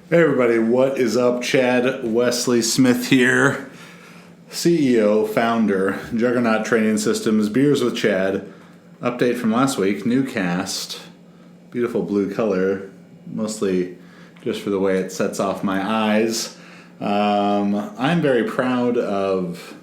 Hey everybody, what is up? Chad Wesley Smith here, CEO, founder, Juggernaut Training Systems, Beers with Chad. Update from last week, new cast, beautiful blue color, mostly just for the way it sets off my eyes. I'm very proud of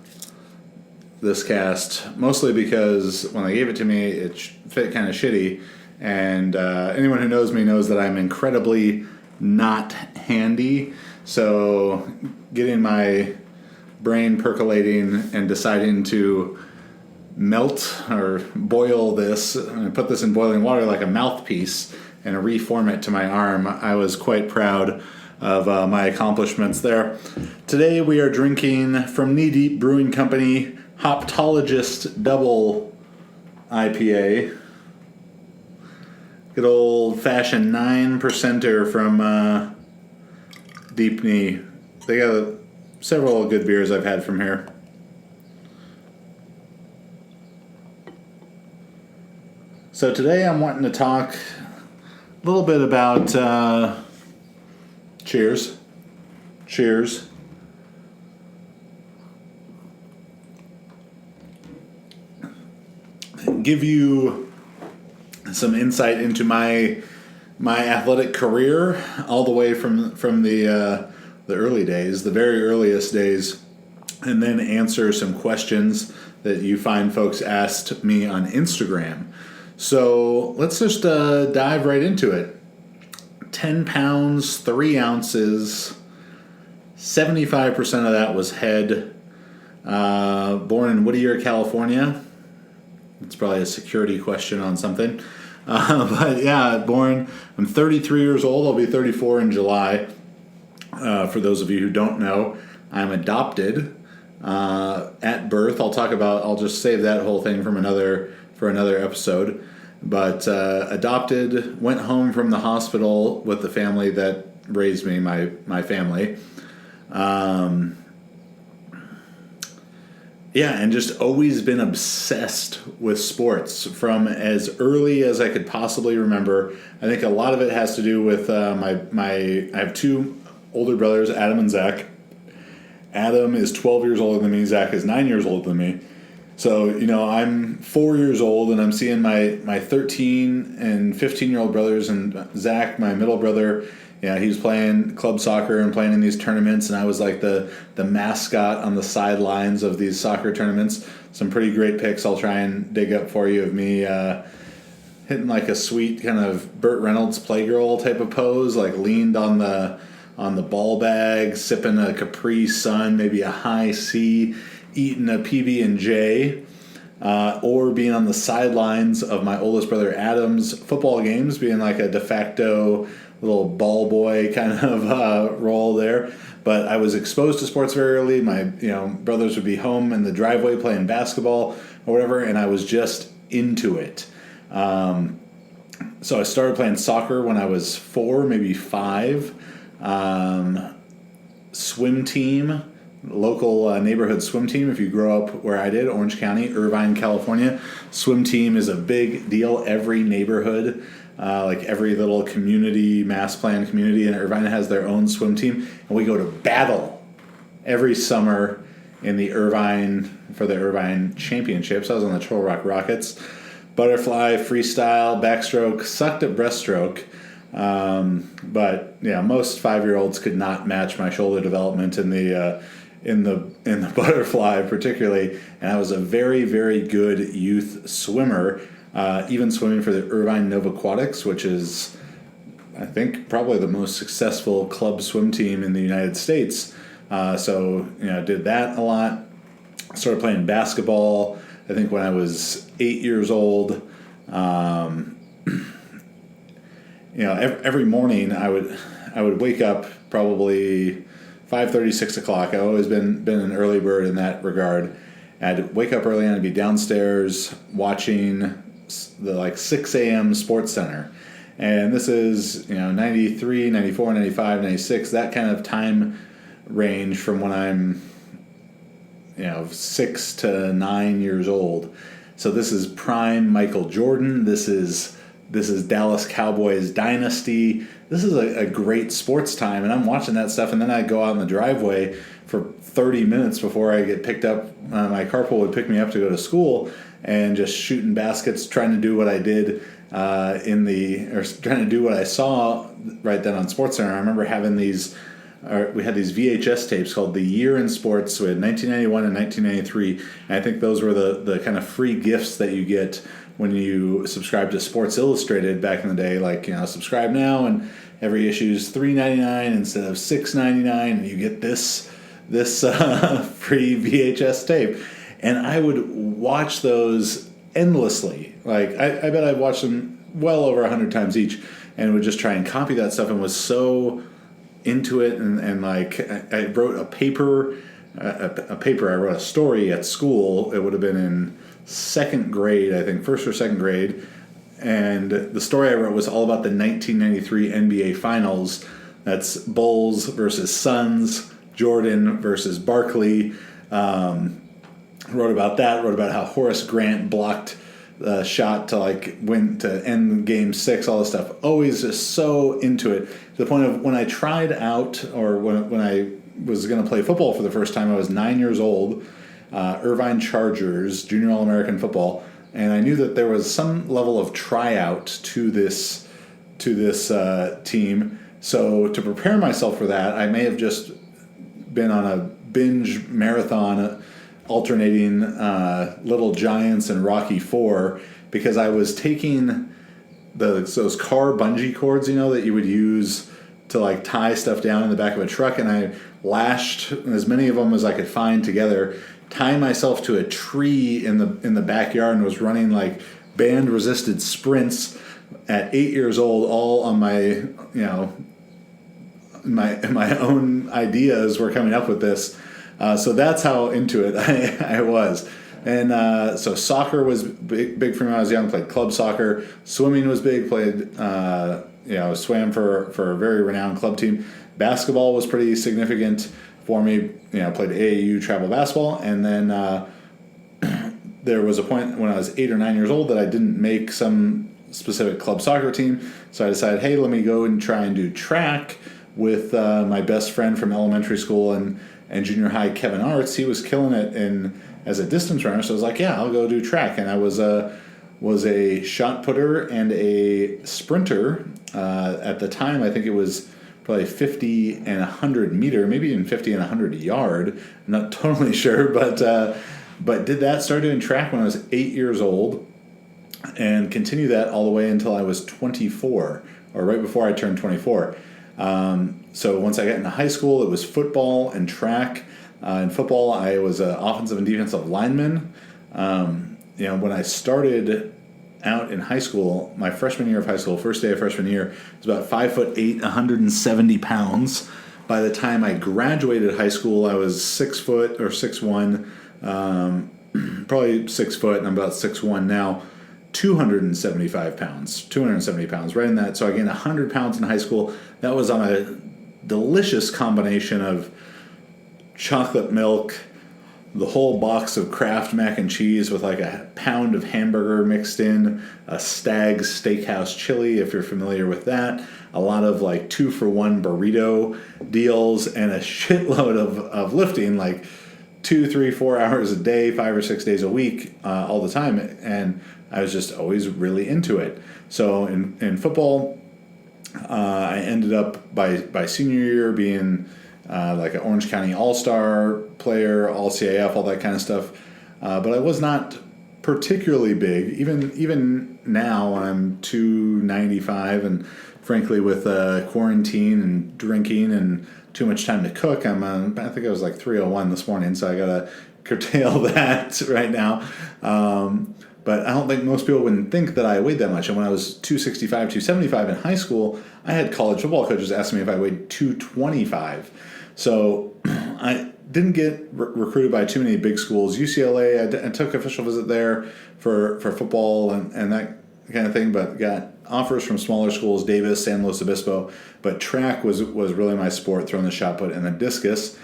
this cast, mostly because when they gave it to me, it fit kind of shitty, and anyone who knows me knows that I'm incredibly not handy, so getting my brain percolating and deciding to melt or boil this and put this in boiling water like a mouthpiece and reform it to my arm, I was quite proud of my accomplishments there. Today we are drinking from Knee Deep Brewing Company Hoptologist Double IPA. Good old-fashioned 9%er from Deep Knee. They got several good beers I've had from here. So today I'm wanting to talk a little bit about cheers. Give you some insight into my athletic career, all the way from the early days, the very earliest days, and then answer some questions that you find folks asked me on Instagram. So let's just dive right into it. 10 pounds, 3 ounces, 75% of that was head. Born in Whittier, California. It's probably a security question on something. But yeah, I'm 33 years old. I'll be 34 in July. For those of you who don't know, I'm adopted at birth. I'll just save that whole thing for another episode. But adopted, went home from the hospital with the family that raised me, my family. Yeah, and just always been obsessed with sports from as early as I could possibly remember. I think a lot of it has to do with I have 2 older brothers, Adam and Zach. Adam is 12 years older than me. Zach is 9 years older than me. So, I'm 4 years old, and I'm seeing my 13 and 15-year-old brothers, and Zach, my middle brother. Yeah, he was playing club soccer and playing in these tournaments, and I was like the mascot on the sidelines of these soccer tournaments. Some pretty great pics I'll try and dig up for you of me hitting like a sweet kind of Burt Reynolds Playgirl type of pose, like leaned on the ball bag, sipping a Capri Sun, maybe a High C, eating a PB&J, or being on the sidelines of my oldest brother Adam's football games, being like a de facto little ball boy kind of role there. But I was exposed to sports very early. My brothers would be home in the driveway playing basketball or whatever, and I was just into it. So I started playing soccer when I was 4, maybe 5. Swim team, local neighborhood swim team. If you grow up where I did, Orange County, Irvine, California, swim team is a big deal. Every neighborhood, like every little community, mass planned community in Irvine has their own swim team, and we go to battle every summer in for the Irvine Championships. I was on the Troll Rock Rockets. Butterfly, freestyle, backstroke, sucked at breaststroke. But yeah, most 5-year-olds could not match my shoulder development in the butterfly particularly, and I was a very, very good youth swimmer, even swimming for the Irvine Novaquatics, which is, I think, probably the most successful club swim team in the United States. So did that a lot. Started playing basketball, I think, when I was 8 years old. Every morning I would wake up probably 5:30, 6 o'clock. I've always been an early bird in that regard. I'd wake up early and I'd be downstairs watching the 6 a.m. Sports Center. And this is, 93, 94, 95, 96, that kind of time range from when I'm, 6 to 9 years old. So this is prime Michael Jordan. This is this is Dallas Cowboys dynasty. This is a great sports time, and I'm watching that stuff, and then I go out in the driveway for 30 minutes before I get picked up. My carpool would pick me up to go to school, and just shooting baskets, trying to do what I did trying to do what I saw right then on SportsCenter. I remember having we had these VHS tapes called The Year in Sports. We had 1991 and 1993, and I think those were the kind of free gifts that you get when you subscribe to Sports Illustrated back in the day. Like, subscribe now, and every issue is $3.99 instead of $6.99, and you get this free VHS tape. And I would watch those endlessly. Like, I bet I've watched them well over 100 times each, and would just try and copy that stuff, and was so into it. And like, I wrote a paper. I wrote a story at school. It would have been in second grade, I think, first or second grade. And the story I wrote was all about the 1993 NBA Finals. That's Bulls versus Suns, Jordan versus Barkley. Wrote about that. Wrote about how Horace Grant blocked the shot to win to end Game 6. All this stuff. Always just so into it, to the point of when I tried out, or when I was going to play football for the first time. I was 9 years old. Irvine Chargers, Junior All-American football, and I knew that there was some level of tryout to this team. So to prepare myself for that, I may have just been on a binge marathon, alternating Little Giants and Rocky IV, because I was taking those car bungee cords, that you would use to tie stuff down in the back of a truck, and I lashed as many of them as I could find together, tying myself to a tree in the backyard, and was running band resisted sprints at 8 years old, all on my my own ideas were coming up with this. So that's how into it I was. And so soccer was big for me when I was young. Played club soccer. Swimming was big. Played swam for a very renowned club team. Basketball was pretty significant for me. Played AAU travel basketball, and then there was a point when I was 8 or 9 years old that I didn't make some specific club soccer team. So I decided, hey, let me go and try and do track with my best friend from elementary school and junior high, Kevin Arts. He was killing it as a distance runner, so I was like, yeah, I'll go do track. And I was a shot putter and a sprinter. At the time, I think it was probably 50 and 100 meter, maybe even 50 and 100 yard. I'm not totally sure, but did that, started doing track when I was 8 years old, and continued that all the way until I was 24, or right before I turned 24. So once I got into high school, it was football and track. In football, I was an offensive and defensive lineman. When I started out in high school, my freshman year of high school, first day of freshman year, I was about 5'8", 170 pounds. By the time I graduated high school, I was 6 foot or 6'1", probably 6 foot, and I'm about 6'1" now. 270 pounds, right in that. So I gained 100 pounds in high school. That was on a delicious combination of chocolate milk, the whole box of Kraft mac and cheese with a pound of hamburger mixed in, a Stag's Steakhouse chili, if you're familiar with that, a lot of 2-for-1 burrito deals, and a shitload of lifting, 2, 3, 4 hours a day, 5 or 6 days a week, all the time. And I was just always really into it. So in football, I ended up by senior year being an Orange County All-Star player, All-CAF, all that kind of stuff. But I was not particularly big. Even now, I'm 295, and frankly, with quarantine and drinking and too much time to cook, I think I was 301 this morning, so I gotta curtail that right now. But I don't think most people wouldn't think that I weighed that much. And when I was 265, 275 in high school, I had college football coaches ask me if I weighed 225. So I didn't get recruited by too many big schools. UCLA, I took official visit there for football and that kind of thing, but got offers from smaller schools, Davis, San Luis Obispo. But track was really my sport, throwing the shot put and the discus.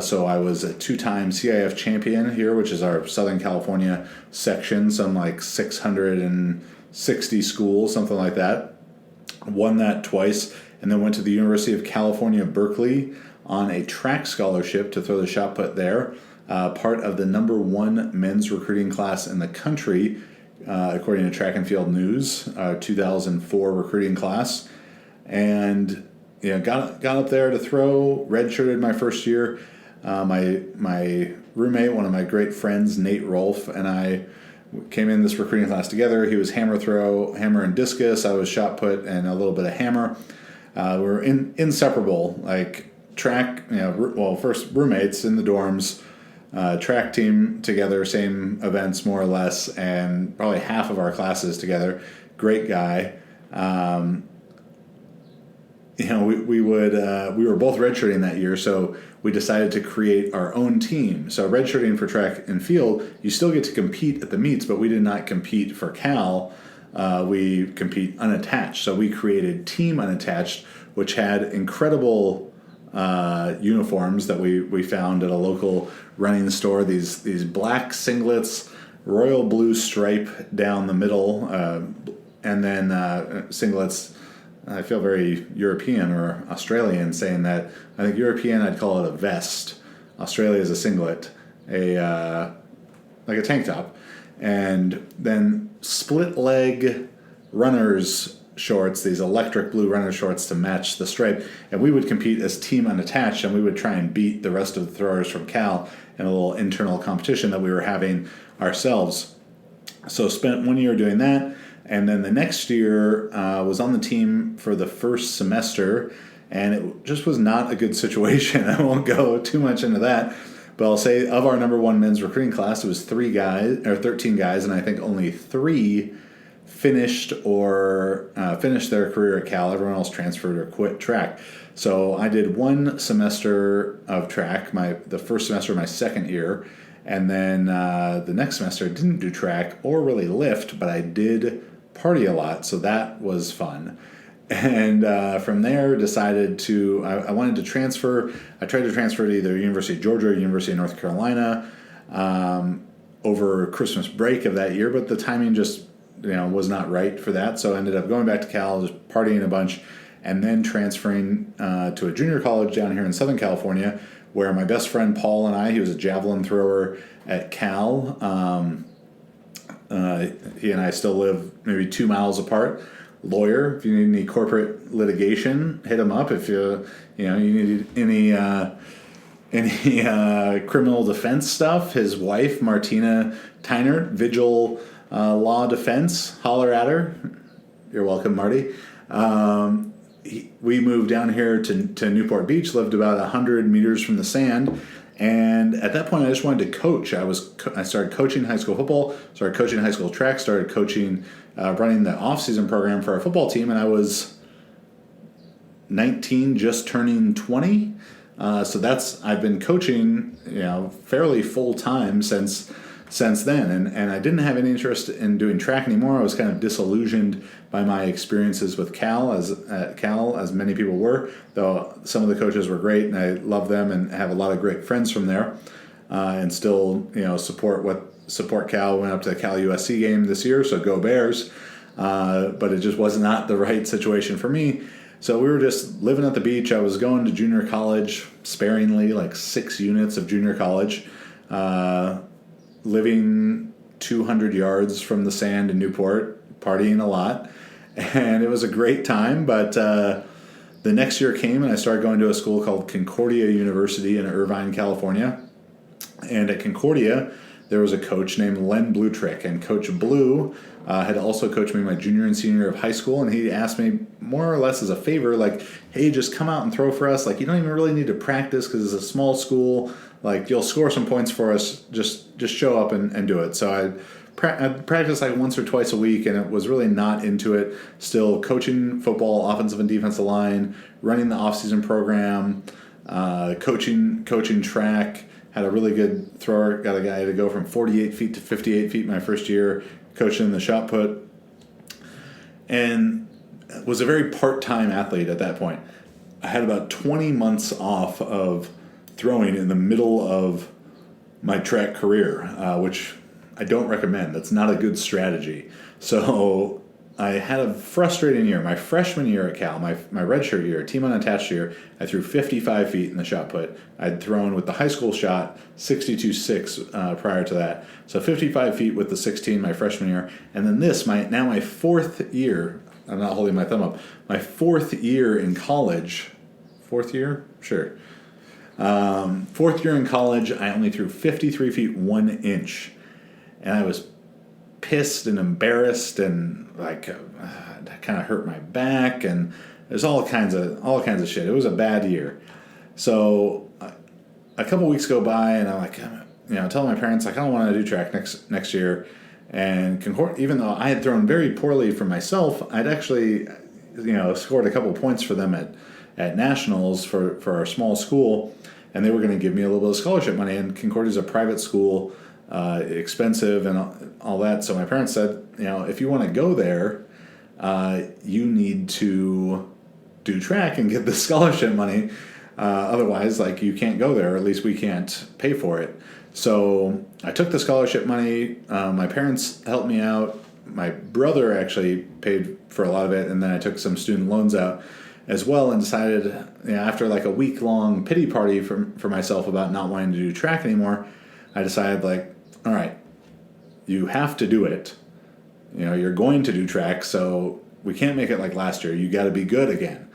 So I was a 2-time CIF champion here, which is our Southern California section. So I'm 600 and 60 schools, something like that. Won that twice, and then went to the University of California, Berkeley on a track scholarship to throw the shot put there. Part of the #1 men's recruiting class in the country, according to Track and Field News, 2004 recruiting class. And got up there to throw, redshirted my first year. My roommate, one of my great friends, Nate Rolfe, and I came in this recruiting class together. He was hammer and discus. I was shot put and a little bit of hammer. We were inseparable, like track, first roommates in the dorms, track team together, same events more or less, and probably half of our classes together. Great guy. We were both redshirting that year, so we decided to create our own team. So redshirting for track and field, you still get to compete at the meets, but we did not compete for Cal. We compete unattached. So we created Team Unattached, which had incredible uniforms that we found at a local running store. These black singlets, royal blue stripe down the middle, and then singlets. I feel very European or Australian saying that. I think European, I'd call it a vest. Australia is a singlet, like a tank top. And then split leg runners shorts, these electric blue runner shorts to match the stripe. And we would compete as Team Unattached, and we would try and beat the rest of the throwers from Cal in a little internal competition that we were having ourselves. So spent 1 year doing that. And then the next year was on the team for the first semester, and it just was not a good situation. I won't go too much into that, but I'll say of our #1 men's recruiting class, it was 13 guys, and I think only 3 finished their career at Cal. Everyone else transferred or quit track. So I did 1 semester of track, the first semester of my second year, and then the next semester I didn't do track or really lift, but I did party a lot, so that was fun. And from there decided I wanted to transfer. I tried to transfer to either University of Georgia or University of North Carolina over Christmas break of that year, but the timing just was not right for that, so I ended up going back to Cal, just partying a bunch, and then transferring to a junior college down here in Southern California, where my best friend Paul and he was a javelin thrower at Cal. He and I still live maybe 2 miles apart. Lawyer, if you need any corporate litigation, hit him up. If you need any criminal defense stuff, his wife Martina Tynert, Vigil Law Defense, holler at her. You're welcome, Marty. We moved down here to Newport Beach, lived about 100 meters from the sand. And at that point, I just wanted to coach. I started coaching high school football, started coaching high school track, started coaching, running the off-season program for our football team, and I was 19, just turning 20. So I've been coaching, fairly full time since then, and I didn't have any interest in doing track anymore. I was kind of disillusioned by my experiences with Cal, as many people were, though some of the coaches were great, and I love them and have a lot of great friends from there, and still support Cal. Went up to the Cal USC game this year, so go Bears, but it just was not the right situation for me. So we were just living at the beach. I was going to junior college sparingly, like 6 units of junior college, living 200 yards from the sand in Newport, partying a lot, and it was a great time. But the next year came, and I started going to a school called Concordia University in Irvine, California. And at Concordia, there was a coach named Len Bluetrick, and Coach Blue had also coached me my junior and senior year of high school, and he asked me more or less as a favor, like, hey, just come out and throw for us. Like, you don't even really need to practice because it's a small school. Like, you'll score some points for us. Just show up and do it. So I'd practice like once or twice a week, and it was really not into it. Still coaching football, offensive and defensive line, running the off-season program, coaching track. Had a really good thrower. Got a guy to go from 48 feet to 58 feet my first year, coaching the shot put. And was a very part-time athlete at that point. I had about 20 months off of throwing in the middle of my track career, which I don't recommend. That's not a good strategy. So I had a frustrating year. My freshman year at Cal, my redshirt year, team unattached year, I threw 55 feet in the shot put. I'd thrown with the high school shot 62.6 prior to that. So 55 feet with the 16 my freshman year. And then my fourth year, I'm not holding my thumb up, my fourth year in college, fourth year? Sure. Fourth year in college, I only threw 53 feet 1 inch. And I was pissed and embarrassed, and that kind of hurt my back, and there's all kinds of shit. It was a bad year. So a couple weeks go by, and I'm like, telling my parents, like, I don't want to do track next year. And Concord, even though I had thrown very poorly for myself, I'd actually, scored a couple points for them at nationals for our small school, and they were going to give me a little bit of scholarship money. And Concordia's a private school, expensive and all that. So my parents said, if you want to go there, you need to do track and get the scholarship money. Otherwise, you can't go there, or at least we can't pay for it. So I took the scholarship money. My parents helped me out. My brother actually paid for a lot of it, and then I took some student loans out as well, and decided, after a week-long pity party for myself about not wanting to do track anymore, I decided, all right, you have to do it. You're going to do track, so we can't make it like last year. You got to be good again.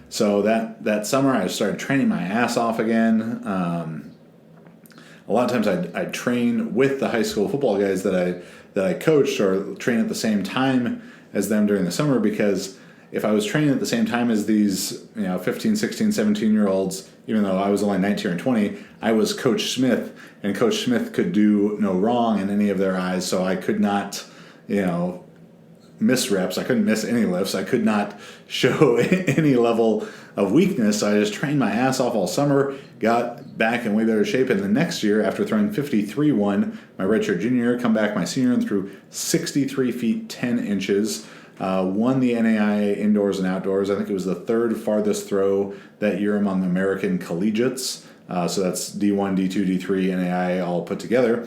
So that summer, I started training my ass off again. A lot of times I'd train with the high school football guys that I coached, or train at the same time as them during the summer, because if I was training at the same time as these 15, 16, 17-year-olds, even though I was only 19 or 20, I was Coach Smith, and Coach Smith could do no wrong in any of their eyes, so I could not, miss reps. I couldn't miss any lifts. I could not show any level of weakness. So I just trained my ass off all summer, got back in way better shape, and the next year, after throwing 53.1, my redshirt junior year, come back my senior and threw 63 feet 10 inches, won the NAIA indoors and outdoors. I think it was the third farthest throw that year among American collegiates. So that's D1, D2, D3, NAIA all put together.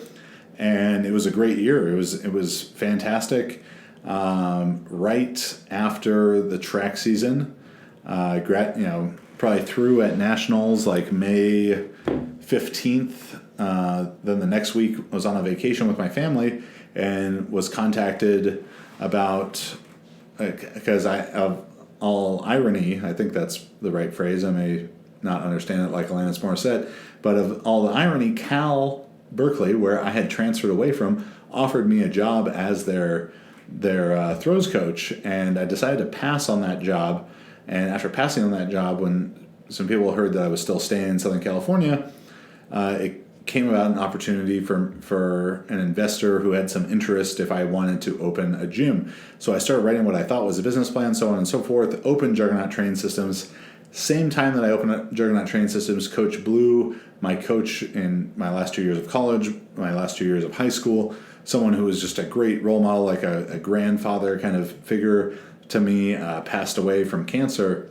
And it was a great year. It was fantastic. Right after the track season, probably threw at nationals May 15th. Then the next week I was on a vacation with my family and was contacted about, because of all irony, I think that's the right phrase. I may not understand it like Alanis Morissette, but of all the irony, Cal Berkeley, where I had transferred away from, offered me a job as their throws coach, and I decided to pass on that job. And after passing on that job, when some people heard that I was still staying in Southern California, it came about an opportunity for an investor who had some interest if I wanted to open a gym. So I started writing what I thought was a business plan, so on and so forth, opened Juggernaut Training Systems. Same time that I opened up Juggernaut Training Systems, Coach Blue, my coach in my last 2 years of college, my last 2 years of high school, someone who was just a great role model, like a grandfather kind of figure to me, passed away from cancer.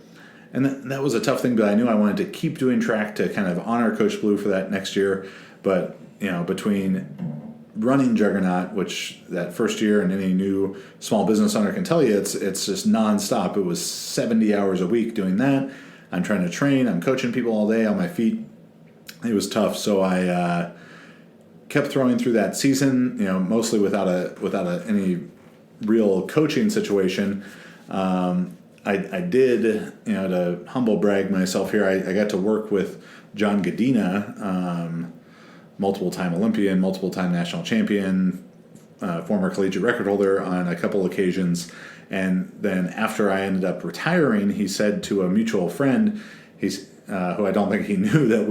And that was a tough thing, but I knew I wanted to keep doing track to kind of honor Coach Blue for that next year. But, between running Juggernaut, which that first year, and any new small business owner can tell you, it's just nonstop. It was 70 hours a week doing that. I'm trying to train. I'm coaching people all day on my feet. It was tough. So I kept throwing through that season, mostly without any real coaching situation. I did, to humble brag myself here, I got to work with John Godina, multiple-time Olympian, multiple-time national champion, former collegiate record holder on a couple occasions. And then after I ended up retiring, he said to a mutual friend, who I don't think he knew that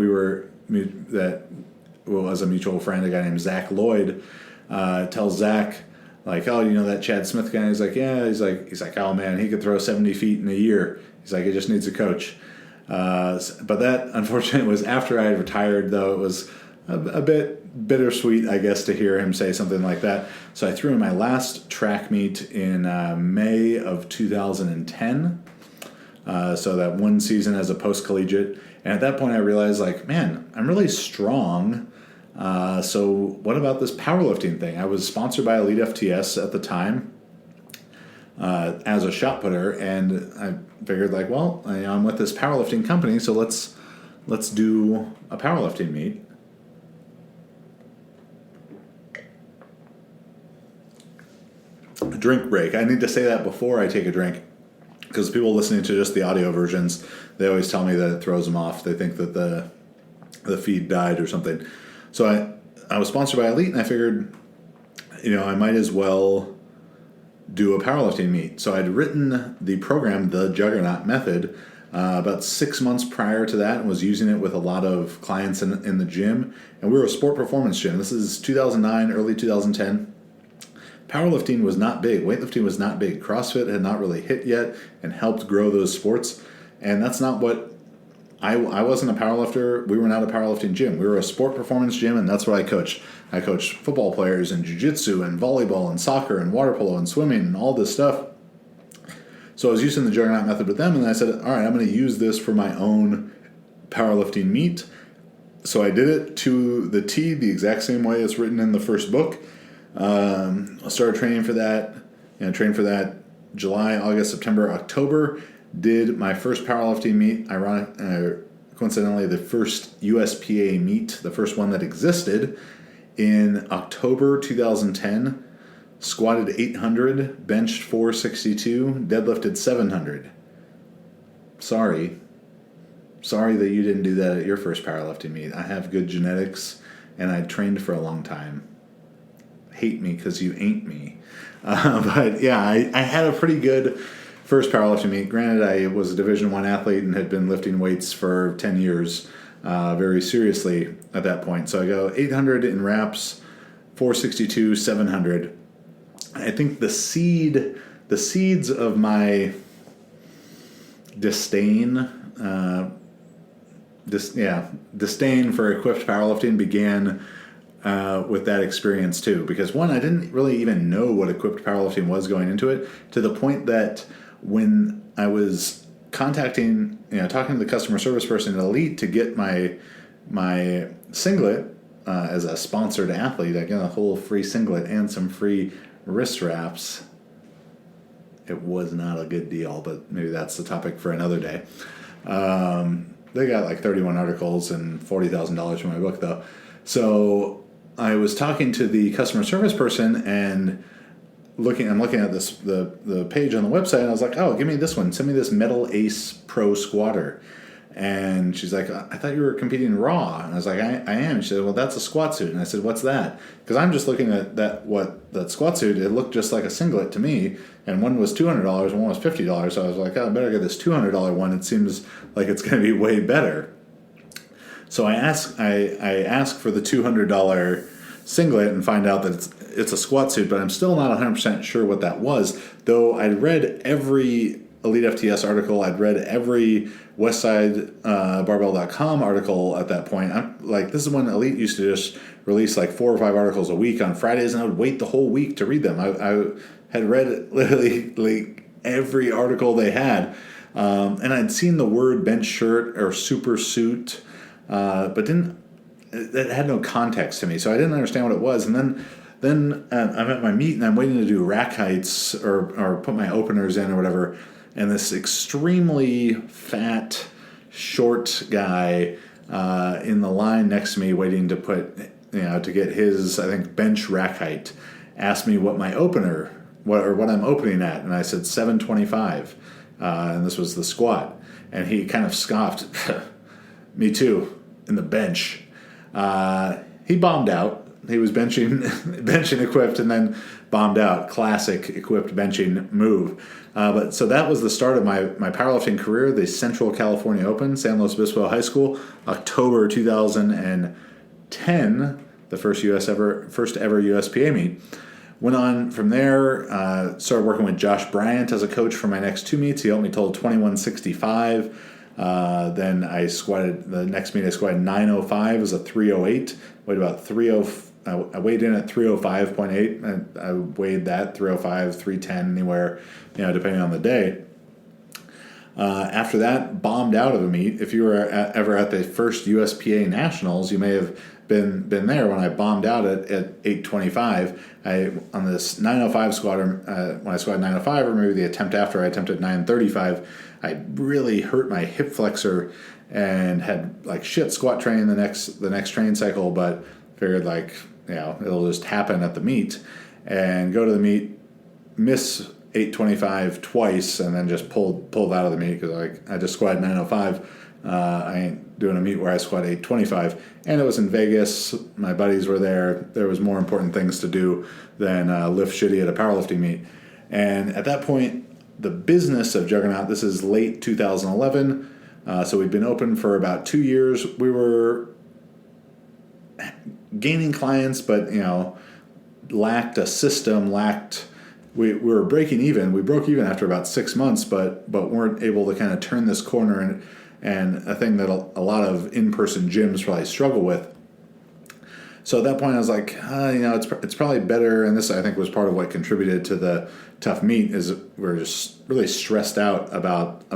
was a mutual friend, a guy named Zach Lloyd, tells Zach, that Chad Smith guy? He's like, yeah. He's like, oh man, he could throw 70 feet in a year. He's like, he just needs a coach. But that, unfortunately, was after I had retired, though. It was a bit bittersweet, I guess, to hear him say something like that. So I threw in my last track meet in May of 2010. So that one season as a post-collegiate. And at that point I realized, man, I'm really strong. So what about this powerlifting thing? I was sponsored by Elite FTS at the time as a shot putter, and I figured like, well, I'm with this powerlifting company, so let's do a powerlifting meet. Drink break. I need to say that before I take a drink, because people listening to just the audio versions, they always tell me that it throws them off. They think that the feed died or something. So I was sponsored by Elite, and I figured, I might as well do a powerlifting meet. So I'd written the program, the Juggernaut Method, about 6 months prior to that, and was using it with a lot of clients in the gym. And we were a sport performance gym. This is 2009, early 2010. Powerlifting was not big. Weightlifting was not big. CrossFit had not really hit yet and helped grow those sports. And that's not what... I wasn't a powerlifter. We were not a powerlifting gym. We were a sport performance gym, and that's what I coached. I coached football players and jiu-jitsu and volleyball and soccer and water polo and swimming and all this stuff. So I was using the Juggernaut Method with them, and I said, all right, I'm going to use this for my own powerlifting meet. So I did it to the T, the exact same way it's written in the first book. I started training for that, trained for that July, August, September, October. Did my first powerlifting meet, coincidentally, the first USPA meet, the first one that existed, in October 2010. Squatted 800, benched 462, deadlifted 700. Sorry that you didn't do that at your first powerlifting meet. I have good genetics, and I trained for a long time. Hate me because you ain't me. But yeah, I had a pretty good first powerlifting meet. Granted, I was a Division I athlete and had been lifting weights for 10 years very seriously at that point. So I go 800 in reps, 462, 700. I think the seeds of my disdain for equipped powerlifting began with that experience too. Because one, I didn't really even know what equipped powerlifting was going into it, to the point that when I was talking to the customer service person at Elite to get my singlet as a sponsored athlete, I got a whole free singlet and some free wrist wraps. It was not a good deal, but maybe that's the topic for another day. They got like 31 articles and $40,000 for my book, though. So I was talking to the customer service person and I'm looking at the page on the website, and I was like, oh, give me this one. Send me this Metal Ace Pro Squatter. And she's like, I thought you were competing in Raw. And I was like, I am. She said, well, that's a squat suit. And I said, what's that? Because I'm just looking at that squat suit. It looked just like a singlet to me. And one was $200 and one was $50. So I was like, oh, I better get this $200 one. It seems like it's going to be way better. So I ask for the $200 singlet and find out that it's a squat suit, but I'm still not 100% sure what that was. Though I'd read every Elite FTS article, I'd read every WestsideBarbell.com article at that point. I'm like, this is when Elite used to just release like 4 or 5 articles a week on Fridays, and I would wait the whole week to read them. I had read literally like every article they had, and I'd seen the word bench shirt or super suit, but it had no context to me, so I didn't understand what it was. And then I'm at my meet and I'm waiting to do rack heights or put my openers in or whatever. And this extremely fat, short guy in the line next to me, waiting to to get his, I think, bench rack height, asked me what my what I'm opening at, and I said 725, and this was the squat, and he kind of scoffed, me too, in the bench. He bombed out. He was benching equipped and then bombed out. Classic equipped benching move. But so that was the start of my powerlifting career. The Central California Open, San Luis Obispo High School, October 2010, the first ever USPA meet. Went on from there, started working with Josh Bryant as a coach for my next 2 meets. He helped me total 2165. Then I squatted, the next meet I squatted 905 as a 308. Weighed about 305. I weighed in at 305.8, and I weighed that 305, 310, anywhere, depending on the day. After that, bombed out of a meet. If you were ever at the first USPA Nationals, you may have been there when I bombed out at 825. On this 905 squat, when I squatted 905, or maybe the attempt after I attempted 935, I really hurt my hip flexor and had like shit squat training the next training cycle, but figured like, it'll just happen at the meet, and go to the meet, miss 825 twice, and then just pulled out of the meet because I just squatted 905. I ain't doing a meet where I squat 825, and it was in Vegas. My buddies were there. There was more important things to do than lift shitty at a powerlifting meet. And at that point, the business of Juggernaut, this is late 2011, so we'd been open for about 2 years. We were gaining clients, but lacked a system, we were breaking even. We broke even after about 6 months, but weren't able to kind of turn this corner, and a thing that a lot of in-person gyms probably struggle with. So at that point I was like, it's probably better, and this I think was part of what contributed to the tough meet, is we're just really stressed out about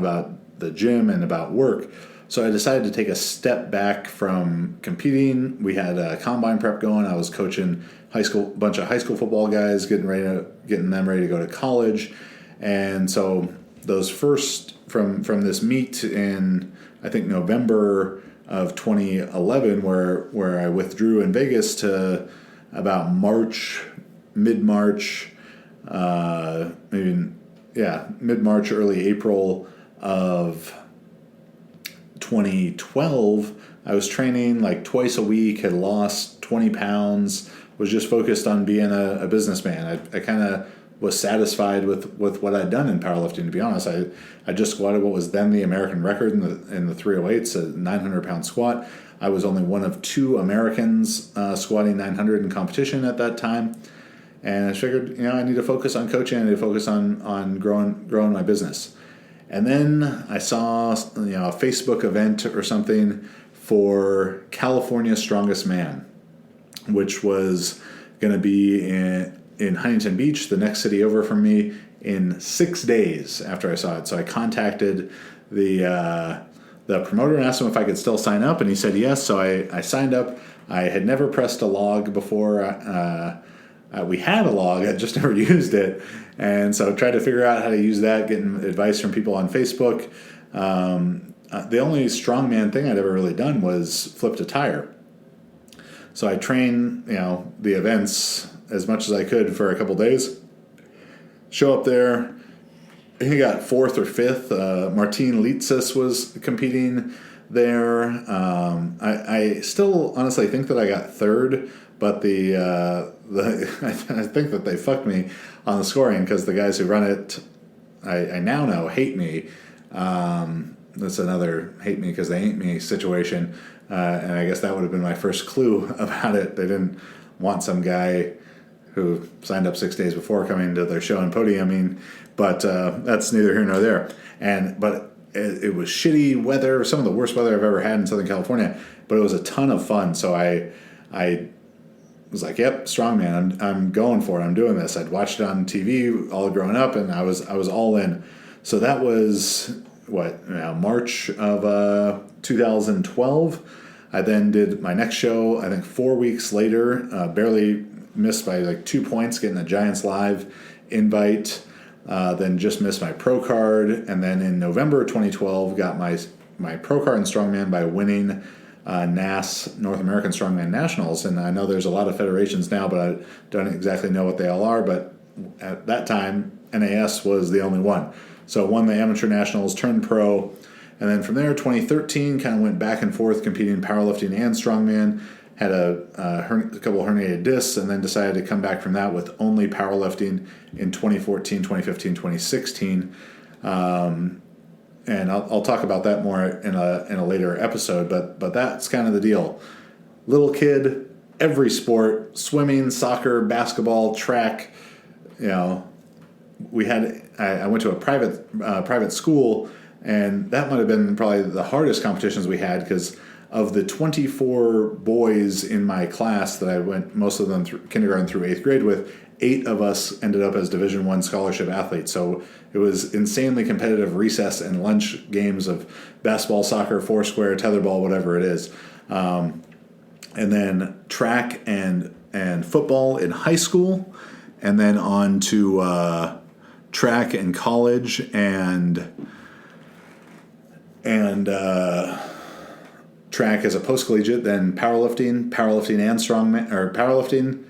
the gym and about work. So I decided to take a step back from competing. We had a combine prep going. I was coaching bunch of high school football guys, getting them ready to go to college. And so those first from this meet in, I think, November of 2011, where I withdrew in Vegas, to about mid-March, mid-March, early April of 2012, I was training like twice a week, had lost 20 pounds, was just focused on being a businessman. I kind of was satisfied with what I'd done in powerlifting, to be honest. I just squatted what was then the American record in the 308s, a 900-pound squat. I was only one of 2 Americans squatting 900 in competition at that time. And I figured, I need to focus on coaching. I need to focus on growing my business. And then I saw, a Facebook event or something for California's Strongest Man, which was going to be in Huntington Beach, the next city over from me, in 6 days after I saw it. So I contacted the promoter and asked him if I could still sign up, and he said yes. So I signed up. I had never pressed a log before. We had a log, I just never used it. And so I tried to figure out how to use that, getting advice from people on Facebook. The only strongman thing I'd ever really done was flipped a tire. So I trained, the events as much as I could for a couple days. Show up there. He got 4th or 5th. Martin Litzis was competing there. I still honestly think that I got 3rd, but I think that they fucked me on the scoring, because the guys who run it, I now know, hate me. That's another hate me because they ain't me situation. And I guess that would have been my first clue about it. They didn't want some guy who signed up 6 days before coming to their show and podiuming, but that's neither here nor there. But it was shitty weather, some of the worst weather I've ever had in Southern California, but it was a ton of fun. So I was like, yep, strongman, I'm going for it. I'm doing this. I'd watched it on TV all growing up, and I was all in. So that was March of 2012. I then did my next show, I think 4 weeks later, barely missed by like 2 points, getting a Giants Live invite. Then just missed my pro card, and then in November 2012 got my pro card in strongman by winning NAS, North American Strongman Nationals. And I know there's a lot of federations now, but I don't exactly know what they all are. But at that time, NAS was the only one. So won the Amateur Nationals, turned pro, and then from there, 2013, kind of went back and forth competing in powerlifting and strongman. Had a couple herniated discs, and then decided to come back from that with only powerlifting in 2014, 2015, 2016. And I'll talk about that more in a later episode, but that's kind of the deal. Little kid, every sport, swimming, soccer, basketball, track. I went to a private school, and that might have been probably the hardest competitions we had, because of the 24 boys in my class that I went, most of them through kindergarten through 8th grade with, 8 of us ended up as Division I scholarship athletes. So it was insanely competitive recess and lunch games of basketball, soccer, foursquare, tetherball, whatever it is. And and then track and football in high school, and then on to track in college and track as a post-collegiate, then powerlifting and strongman, or powerlifting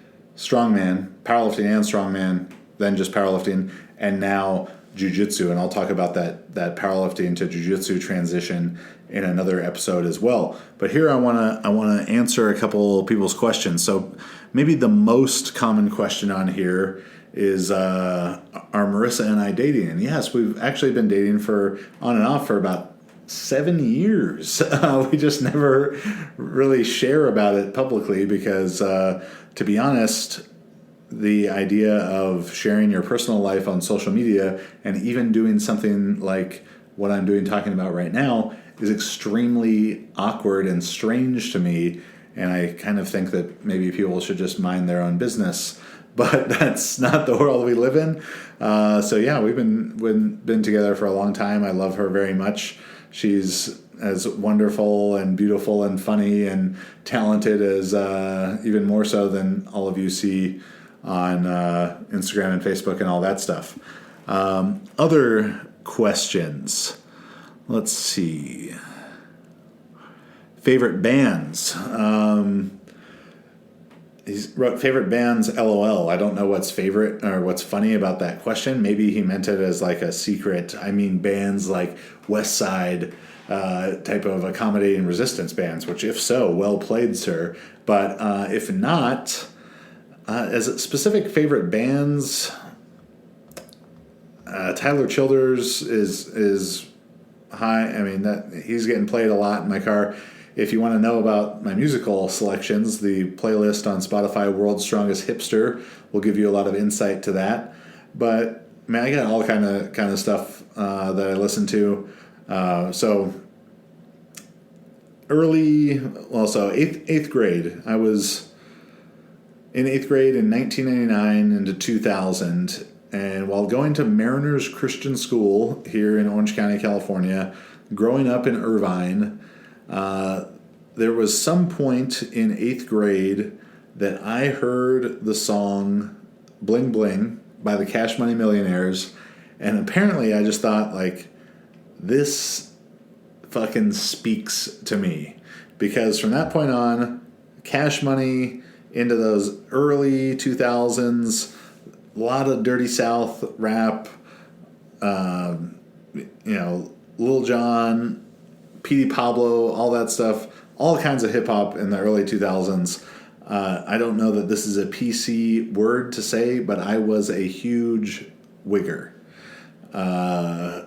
and strongman, then just powerlifting, and now jiu-jitsu. And I'll talk about that powerlifting to jiu-jitsu transition in another episode as well. But here I want to answer a couple people's questions. So maybe the most common question on here is, are Marissa and I dating? And yes, we've actually been dating for on and off for about 7 years. We just never really share about it publicly because, to be honest, the idea of sharing your personal life on social media and even doing something like what I'm doing, talking about right now, is extremely awkward and strange to me. And I kind of think that maybe people should just mind their own business. But that's not the world we live in. So yeah, we've been together for a long time. I love her very much. She's as wonderful and beautiful and funny and talented as even more so than all of you see on Instagram and Facebook and all that stuff. Other questions. Let's see. Favorite bands. He wrote favorite bands, LOL. I don't know what's favorite or what's funny about that question. Maybe he meant it as like a secret. I mean bands like West Side type of accommodating resistance bands, which if so, well played, sir. But if not, as specific favorite bands, Tyler Childers is high. I mean, that he's getting played a lot in my car. If you want to know about my musical selections, the playlist on Spotify, World's Strongest Hipster, will give you a lot of insight to that. But man, I got all kind of stuff that I listen to. So eighth grade. I was in eighth grade in 1999 into 2000, and while going to Mariners Christian School here in Orange County, California, growing up in Irvine. There was some point in eighth grade that I heard the song Bling Bling by the Cash Money Millionaires, and apparently I just thought, like, this fucking speaks to me. Because from that point on, Cash Money into those early 2000s, a lot of Dirty South rap, Lil Jon, P.D. Pablo, all that stuff, all kinds of hip-hop in the early 2000s. I don't know that this is a PC word to say, but I was a huge wigger. I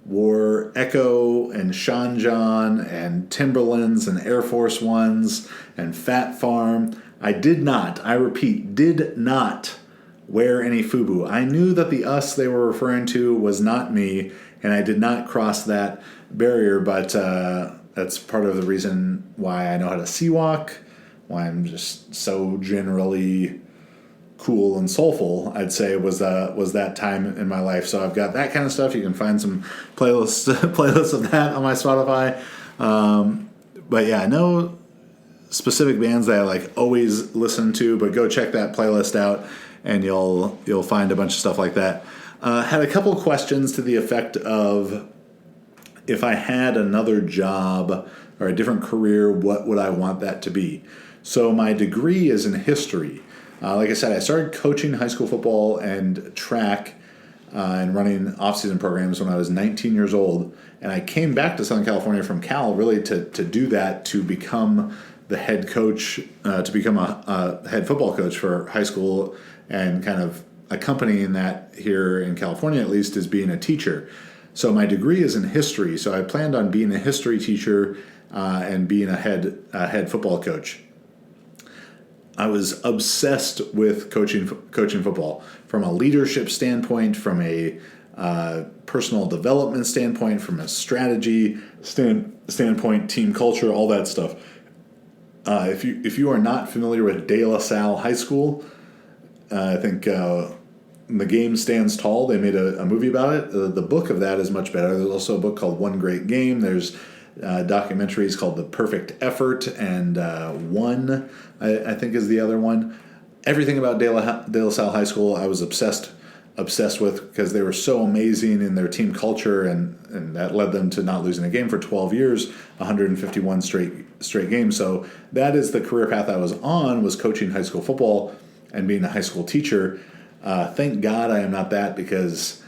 wore Echo and Sean John and Timberlands and Air Force Ones and Fat Farm. I did not wear any FUBU. I knew that the us they were referring to was not me, and I did not cross that barrier, but that's part of the reason why I know how to sea walk, why I'm just so generally cool and soulful, I'd say, was that time in my life. So I've got that kind of stuff. You can find some playlists of that on my Spotify. But yeah, no specific bands that I like always listen to, but go check that playlist out and you'll find a bunch of stuff like that. Had a couple questions to the effect of, if I had another job or a different career, what would I want that to be? So my degree is in history. Like I said, I started coaching high school football and track and running off-season programs when I was 19 years old. And I came back to Southern California from Cal really to do that, to become the head coach, to become a head football coach for high school, and kind of accompanying that here in California, at least, is being a teacher. So my degree is in history. So I planned on being a history teacher and being a head football coach. I was obsessed with coaching football from a leadership standpoint, from a personal development standpoint, from a strategy standpoint, team culture, all that stuff. If you are not familiar with De La Salle High School, I think The Game Stands Tall. They made a movie about it. The book of that is much better. There's also a book called One Great Game. There's documentaries called The Perfect Effort and One, I think is the other one. Everything about De La Salle High School I was obsessed with because they were so amazing in their team culture, and that led them to not losing a game for 12 years, 151 straight games. So that is the career path I was on, was coaching high school football and being a high school teacher. Thank God I am not that, because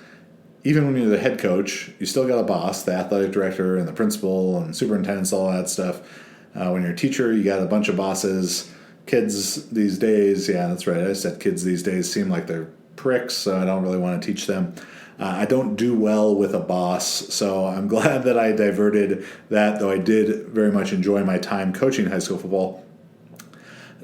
even when you're the head coach, you still got a boss, the athletic director and the principal and superintendents, all that stuff. When you're a teacher, you got a bunch of bosses. Kids these days, yeah, that's right, I said kids these days seem like they're pricks, so I don't really want to teach them. I don't do well with a boss, so I'm glad that I diverted that, though I did very much enjoy my time coaching high school football.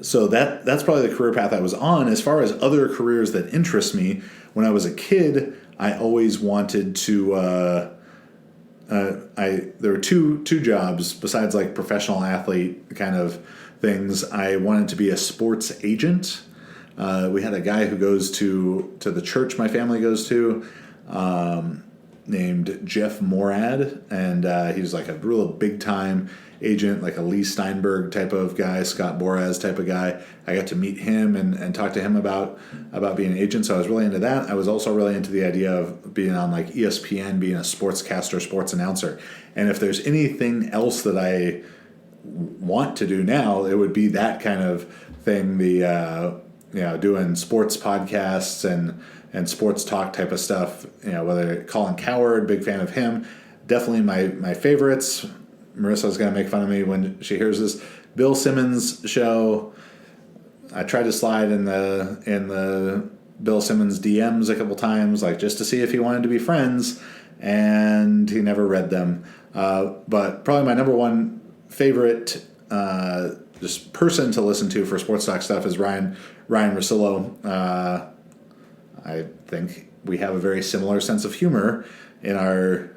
So that's probably the career path I was on. As far as other careers that interest me, when I was a kid, I always wanted to. There were two jobs besides like professional athlete kind of things. I wanted to be a sports agent. We had a guy who goes to the church my family goes to, named Jeff Morad, and he's like a real big time agent, like a Lee Steinberg type of guy, Scott Boras type of guy. I got to meet him and talk to him about being an agent, so I was really into that. I was also really into the idea of being on like ESPN, being a sportscaster, sports announcer. And if there's anything else that I want to do now, it would be that kind of thing, doing sports podcasts and sports talk type of stuff, whether Colin Cowherd, big fan of him. Definitely my favorites. Marissa's going to make fun of me when she hears this. Bill Simmons show. I tried to slide in the Bill Simmons DMs a couple times, like just to see if he wanted to be friends, and he never read them. But probably my number one favorite just person to listen to for sports talk stuff is Ryan Russillo. I think we have a very similar sense of humor in our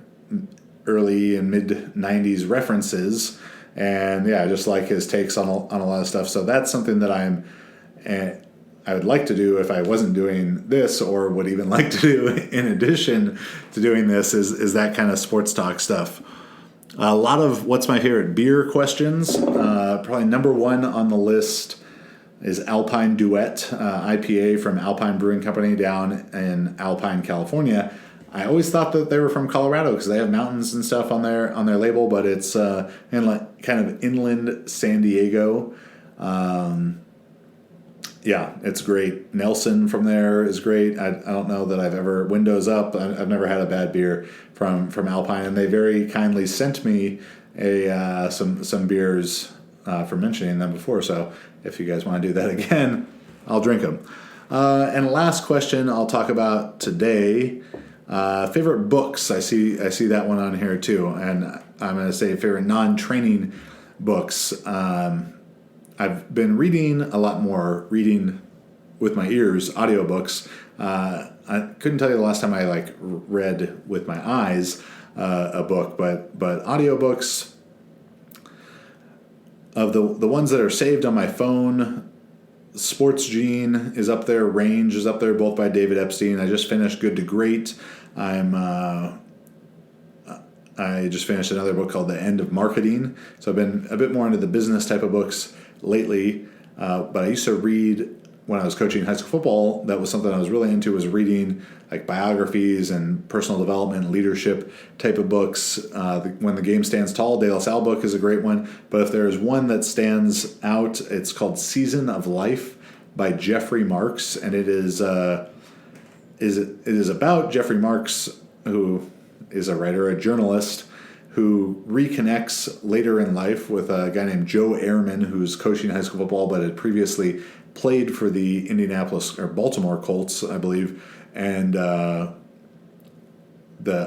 early and mid 90s references, and yeah, I just like his takes on a lot of stuff. So that's something that I would like to do if I wasn't doing this, or would even like to do in addition to doing this, is that kind of sports talk stuff. A lot of what's my favorite beer questions. Probably number one on the list is Alpine Duet, IPA from Alpine Brewing Company down in Alpine, California. I always thought that they were from Colorado because they have mountains and stuff on their label, but it's in like kind of inland San Diego. Yeah, it's great. Nelson from there is great. I don't know that I've ever, Windows Up, I've never had a bad beer from Alpine, and they very kindly sent me some beers for mentioning them before. So if you guys want to do that again, I'll drink them. And last question I'll talk about today. Favorite books. I see that one on here too, and I'm going to say favorite non-training books. I've been reading a lot more, reading with my ears, audiobooks. I couldn't tell you the last time I read with my eyes a book, but audiobooks, of the ones that are saved on my phone, Sports Gene is up there, Range is up there, both by David Epstein. I just finished Good to Great. I just finished another book called The End of Marketing. So I've been a bit more into the business type of books lately. But I used to read, when I was coaching high school football, that was something I was really into, was reading like biographies and personal development and leadership type of books. When the Game Stands Tall, De La Salle book is a great one. But if there's one that stands out, it's called Season of Life by Jeffrey Marks, and it is about Jeffrey Marks, who is a writer, a journalist, who reconnects later in life with a guy named Joe Ehrman, who's coaching high school football but had previously played for the Indianapolis or Baltimore Colts, I believe. And the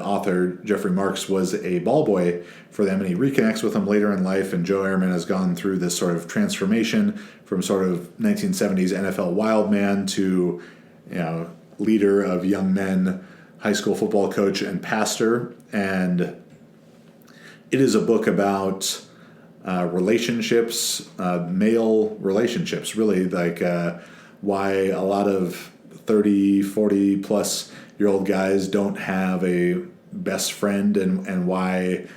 author, Jeffrey Marks, was a ball boy for them, and he reconnects with them later in life, and Joe Ehrman has gone through this sort of transformation from sort of 1970s NFL wild man to, leader of young men, high school football coach and pastor. And it is a book about relationships, male relationships, really, like why a lot of 30, 40 plus year old guys don't have a best friend, and why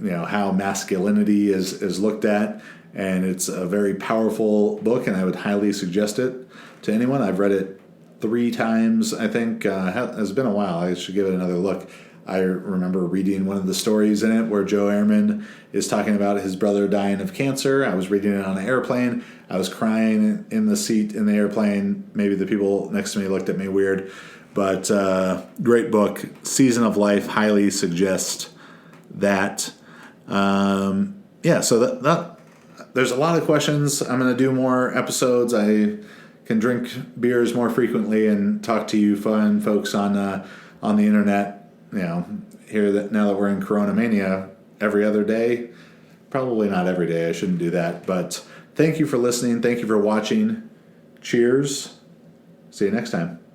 how masculinity is looked at, and it's a very powerful book, and I would highly suggest it to anyone. I've read it 3 times, I think. It's been a while. I should give it another look. I remember reading one of the stories in it where Joe Ehrman is talking about his brother dying of cancer. I was reading it on an airplane. I was crying in the seat in the airplane. Maybe the people next to me looked at me weird. But great book. Season of Life. Highly suggest that. So that there's a lot of questions. I'm going to do more episodes. I can drink beers more frequently and talk to you fun folks on the internet. Here that now that we're in Corona Mania, every other day. Probably not every day. I shouldn't do that. But thank you for listening. Thank you for watching. Cheers. See you next time.